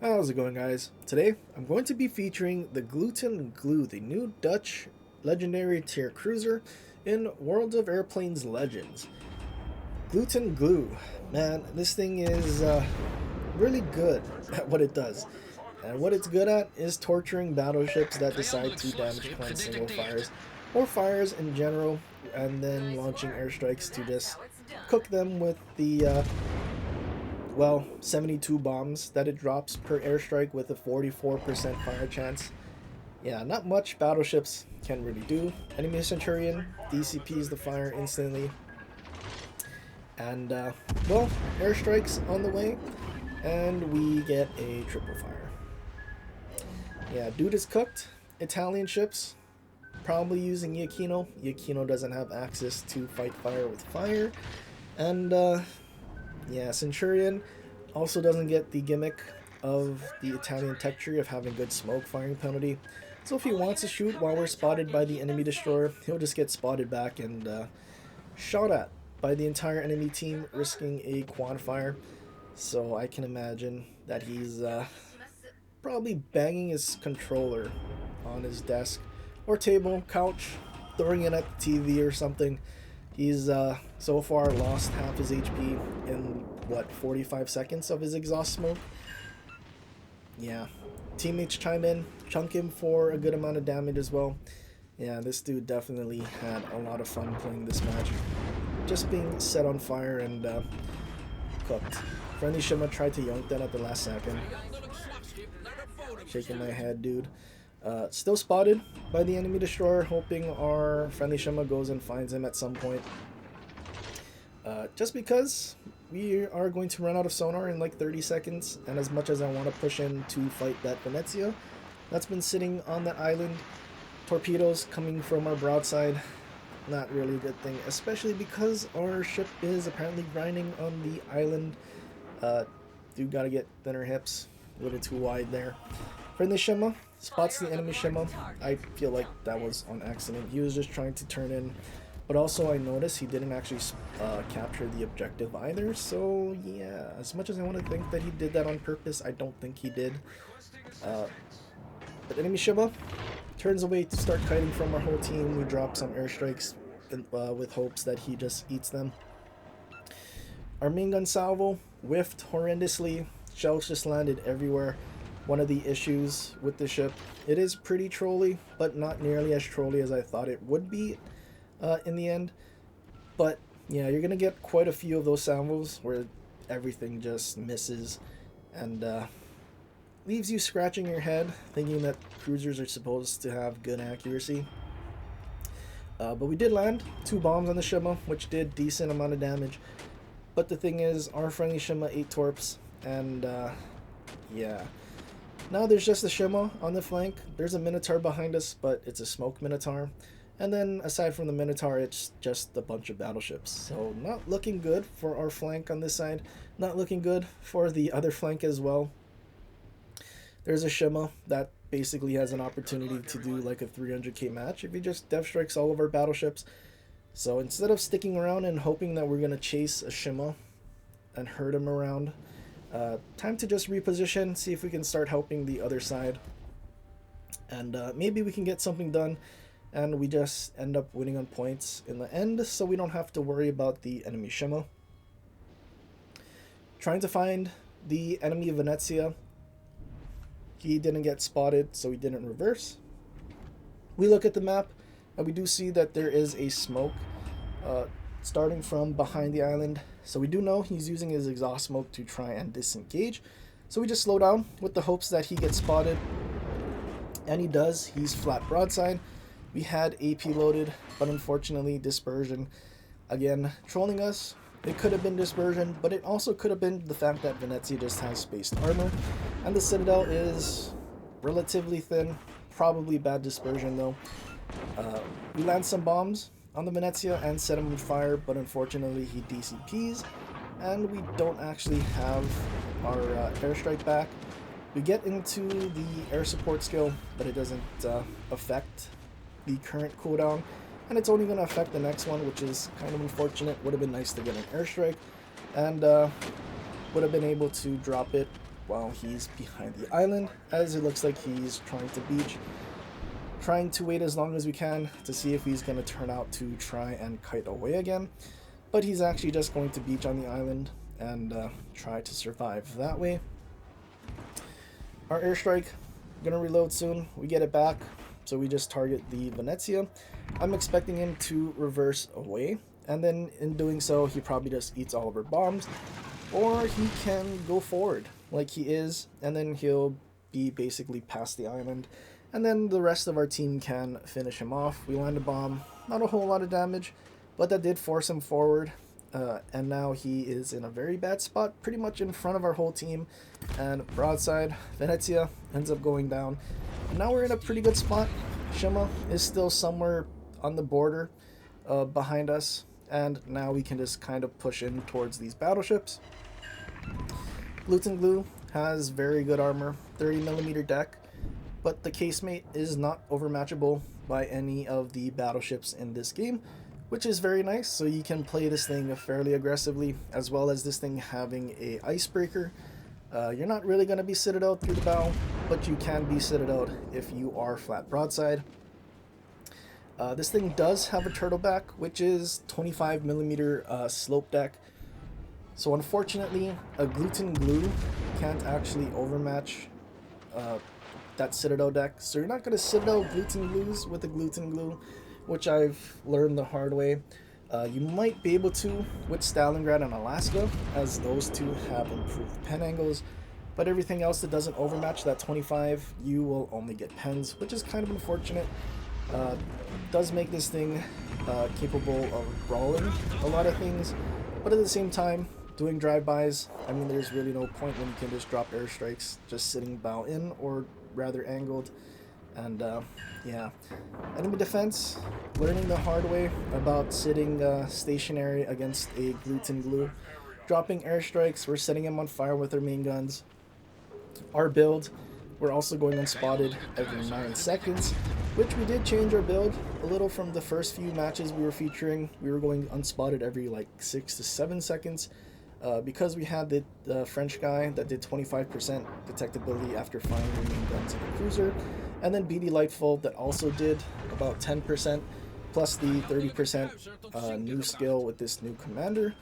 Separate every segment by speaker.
Speaker 1: How's it going, guys? Today I'm going to be featuring the Gluten Glue, the new Dutch legendary tier cruiser in World of Airplanes Legends. Gluten Glue, man, this thing is really good at what it does. And what it's good at is torturing battleships that decide to damage cleanse single fires or fires in general, and then launching airstrikes to just cook them with the 72 bombs that it drops per airstrike with a 44% fire chance. Yeah, not much battleships can really do. Enemy Centurion DCPs the fire instantly. And, airstrikes on the way, and we get a triple fire. Yeah, dude is cooked. Italian ships, probably using Yukino. Yukino doesn't have access to fight fire with fire. And, yeah, Centurion also doesn't get the gimmick of the Italian tech tree of having good smoke firing penalty. So if he wants to shoot while we're spotted by the enemy destroyer, he'll just get spotted back and shot at by the entire enemy team, risking a quad fire. So I can imagine that he's probably banging his controller on his desk or table, couch, throwing it at the TV or something. He's so far lost half his HP in what 45 seconds of his exhaust smoke. Yeah, teammates chime in, chunk him for a good amount of damage as well. Yeah, this dude definitely had a lot of fun playing this match. Just being set on fire and cooked. Friendly Shima tried to yoink that at the last second. Shaking my head, dude. Still spotted by the enemy destroyer, hoping our friendly Shima goes and finds him at some point. Just because we are going to run out of sonar in like 30 seconds, and as much as I want to push in to fight that Venezia that's been sitting on that island, torpedoes coming from our broadside, not really a good thing, especially because our ship is apparently grinding on the island. Dude gotta get thinner hips, a little too wide there. Friendly Shima spots the enemy Shima. I feel like that was on accident. He was just trying to turn in. But also I noticed he didn't actually capture the objective either. So yeah, as much as I want to think that he did that on purpose, I don't think he did. But enemy Shima turns away to start kiting from our whole team. We drop some airstrikes with hopes that he just eats them. Our main gun salvo whiffed horrendously. Shells just landed everywhere. One of the issues with the ship, it is pretty trolly, but not nearly as trolly as I thought it would be in the end. But yeah, you're gonna get quite a few of those salvos where everything just misses and leaves you scratching your head, thinking that cruisers are supposed to have good accuracy. But we did land 2 bombs on the Shima, which did decent amount of damage. But the thing is, our friendly Shima 8 torps, and yeah. Now there's just the Shima on the flank. There's a Minotaur behind us, but it's a smoke Minotaur. And then aside from the Minotaur, it's just a bunch of battleships. So not looking good for our flank on this side. Not looking good for the other flank as well. There's a Shima that basically has an opportunity to do like a 300k match if he just death strikes all of our battleships. So instead of sticking around and hoping that we're going to chase a Shima and hurt him around, time to just reposition, see if we can start helping the other side. And maybe we can get something done and we just end up winning on points in the end, so we don't have to worry about the enemy Shima. Trying to find the enemy Venezia. He didn't get spotted, so he didn't reverse. We look at the map and we do see that there is a smoke starting from behind the island. So we do know he's using his exhaust smoke to try and disengage. So we just slow down with the hopes that he gets spotted. And he does. He's flat broadside. We had AP loaded, but unfortunately dispersion. Again, trolling us. It could have been dispersion, but it also could have been the fact that Venezia just has spaced armor. And the Citadel is relatively thin. Probably bad dispersion though. We land some bombs on the Venezia and set him on fire, but unfortunately he DCPs, and we don't actually have our airstrike back. We get into the air support skill, but it doesn't affect the current cooldown, and it's only going to affect the next one, which is kind of unfortunate. Would have been nice to get an airstrike, and would have been able to drop it while he's behind the island, as it looks like he's trying to beach. Trying to wait as long as we can to see if he's going to turn out to try and kite away again. But he's actually just going to beach on the island and try to survive that way. Our airstrike, gonna reload soon. We get it back, so we just target the Venezia. I'm expecting him to reverse away, and then in doing so, he probably just eats all of our bombs, or he can go forward like he is, and then he'll be basically past the island, and then the rest of our team can finish him off. We land a bomb, not a whole lot of damage, but that did force him forward. And now he is in a very bad spot, pretty much in front of our whole team. And broadside, Venezia ends up going down. And now we're in a pretty good spot. Shima is still somewhere on the border behind us. And now we can just kind of push in towards these battleships. Glue has very good armor, 30mm deck. But the casemate is not overmatchable by any of the battleships in this game, which is very nice. So you can play this thing fairly aggressively, as well as this thing having a icebreaker. You're not really going to be citadeled through the bow, but you can be citadeled if you are flat broadside. This thing does have a turtleback, which is 25mm slope deck. So unfortunately, a glue can't actually overmatch that citadel deck. So you're not going to citadel glues with a glue, which I've learned the hard way. You might be able to with Stalingrad and Alaska, as those two have improved pen angles, but everything else that doesn't overmatch that 25, you will only get pens, which is kind of unfortunate. Does make this thing capable of brawling a lot of things, but at the same time, doing drive-bys, I mean, there's really no point when you can just drop airstrikes just sitting bow in, or rather angled. And yeah, enemy defense, learning the hard way about sitting stationary against a glue. Dropping airstrikes, we're setting him on fire with our main guns. Our build, we're also going unspotted every 9 seconds, which we did change our build a little from the first few matches we were featuring. We were going unspotted every like 6 to 7 seconds. Because we had the French guy that did 25% detectability after firing the main guns in the cruiser, and then BD Lightful that also did about 10%, plus the 30% new skill with this new commander.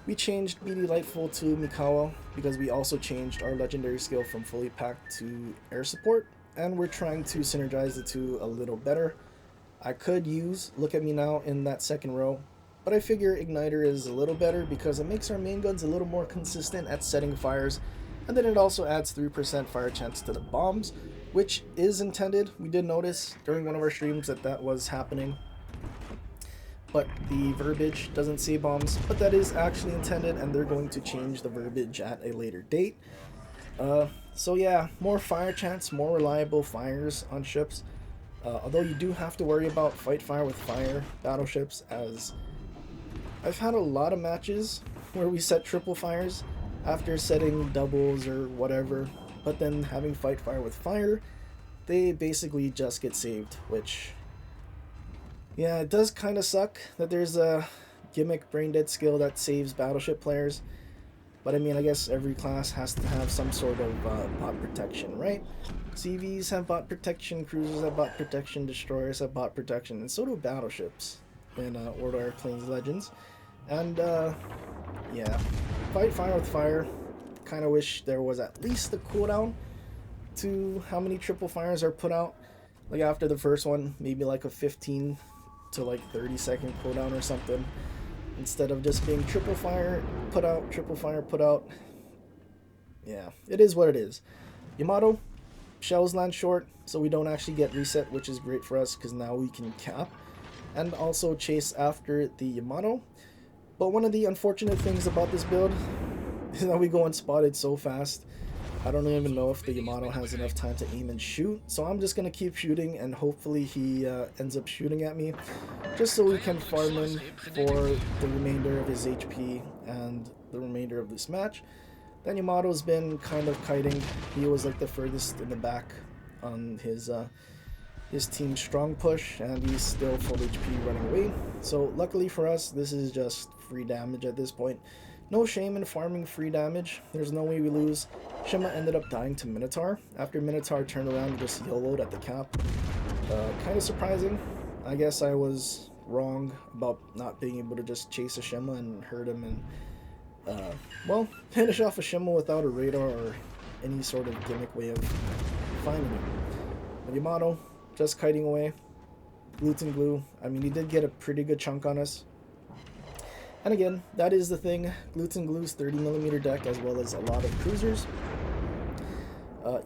Speaker 1: We changed BD Lightful to Mikawa because we also changed our legendary skill from fully packed to air support, and we're trying to synergize the two a little better. I could use Look at Me Now in that second row, but I figure Igniter is a little better because it makes our main guns a little more consistent at setting fires, and then it also adds 3% fire chance to the bombs, which is intended. We did notice during one of our streams that that was happening, but the verbiage doesn't say bombs, but that is actually intended, and they're going to change the verbiage at a later date. So yeah, more fire chance, more reliable fires on ships, although you do have to worry about fight fire with fire battleships, as I've had a lot of matches where we set triple fires after setting doubles or whatever, but then having fight fire with fire, they basically just get saved, which, yeah, it does kind of suck that there's a gimmick brain dead skill that saves battleship players, but I mean, I guess every class has to have some sort of bot protection, right? CVs have bot protection, cruisers have bot protection, destroyers have bot protection, and so do battleships in Order Airplanes Legends. And yeah, fight fire with fire. Kind of wish there was at least a cooldown to how many triple fires are put out. Like after the first one, maybe like a 15 to like 30-second cooldown or something, instead of just being triple fire put out, triple fire put out. Yeah, it is what it is. Yamato, shells land short, so we don't actually get reset, which is great for us because now we can cap and also chase after the Yamato. But one of the unfortunate things about this build is that we go unspotted so fast. I don't even know if the Yamato has enough time to aim and shoot, so I'm just going to keep shooting, and hopefully he ends up shooting at me, just so we can farm him for the remainder of his HP and the remainder of this match. Then Yamato's been kind of kiting. He was like the furthest in the back on his team's strong push, and he's still full HP running away. So luckily for us, this is just free damage at this point. No shame in farming free damage. There's no way we lose. Shima ended up dying to Minotaur. After Minotaur turned around and just YOLO'd at the cap. Kind of surprising. I guess I was wrong about not being able to just chase a Shima and hurt him and, well, finish off a Shima without a radar or any sort of gimmick way of finding him. But Yamato, just kiting away. Gluten glue. I mean, he did get a pretty good chunk on us. And again, that is the thing. Gluten glue's 30mm deck as well as a lot of cruisers.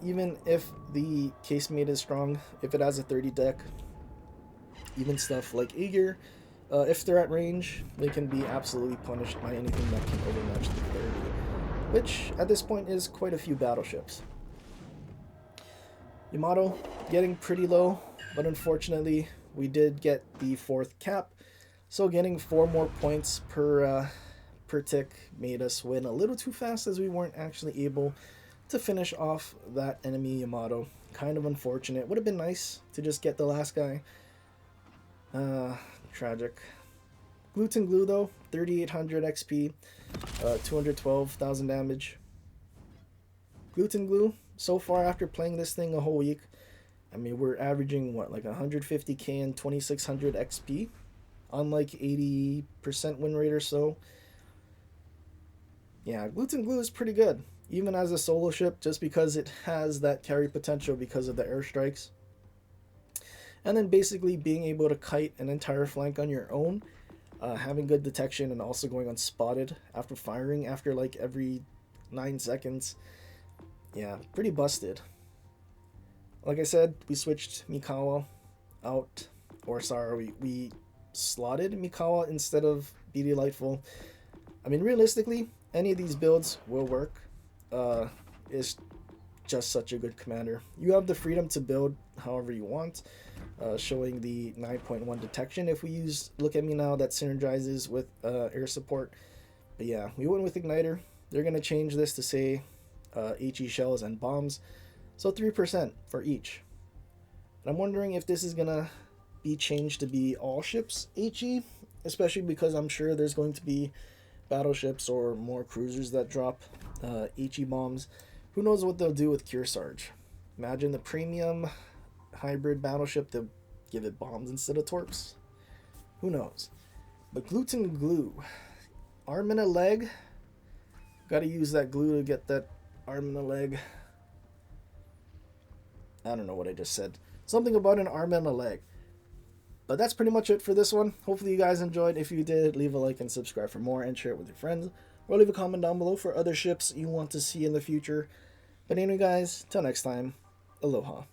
Speaker 1: Even if the casemate is strong, if it has a 30 deck, even stuff like Aegir, if they're at range, they can be absolutely punished by anything that can overmatch the 30, which at this point is quite a few battleships. Yamato getting pretty low, but unfortunately we did get the 4th cap, so getting 4 more points per tick made us win a little too fast, as we weren't actually able to finish off that enemy Yamato. Kind of unfortunate. Would have been nice to just get the last guy. Tragic. Gluten glue though, 3800 XP, 212,000 damage. Gluten glue, so far after playing this thing a whole week, I mean, we're averaging what, like 150k and 2600 XP on like 80% win rate or so. Yeah, Gluten glue is pretty good, even as a solo ship, just because it has that carry potential because of the airstrikes. And then basically being able to kite an entire flank on your own, having good detection and also going unspotted after firing after like every 9 seconds. Yeah, pretty busted. Like I said, we switched Mikawa out, or sorry, we slotted Mikawa instead of Be Delightful. I mean, realistically, any of these builds will work. It's just such a good commander. You have the freedom to build however you want, showing the 9.1 detection if we use Look At Me Now, that synergizes with air support. But yeah, we went with Igniter. They're going to change this to say HE shells and bombs, so 3% for each. And I'm wondering if this is going to be changed to be all ships HE, especially because I'm sure there's going to be battleships or more cruisers that drop HE bombs. Who knows what they'll do with Kearsarge? Imagine the premium hybrid battleship, they'll give it bombs instead of torps. Who knows? But gluten glue. Arm and a leg. Gotta use that glue to get that arm and a leg. I don't know what I just said. Something about an arm and a leg. But that's pretty much it for this one. Hopefully you guys enjoyed. If you did, leave a like and subscribe for more and share it with your friends. Or leave a comment down below for other ships you want to see in the future. But anyway guys, till next time, aloha.